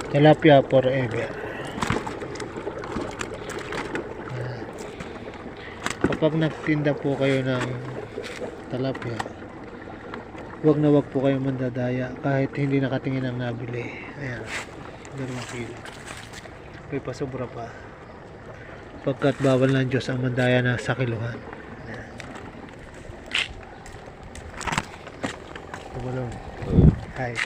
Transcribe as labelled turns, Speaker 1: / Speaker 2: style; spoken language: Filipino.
Speaker 1: Tilapia forever. Kapag nagtinda po kayo ng tilapia, wag na wag po kayong mandadaya kahit hindi nakatingin ang nabili. Ayan, 2 kilo. May pasobra pa. Pagkat bawal ng Diyos ang mandaya na sa kiluhan. Ayan. Tumulong. Hi.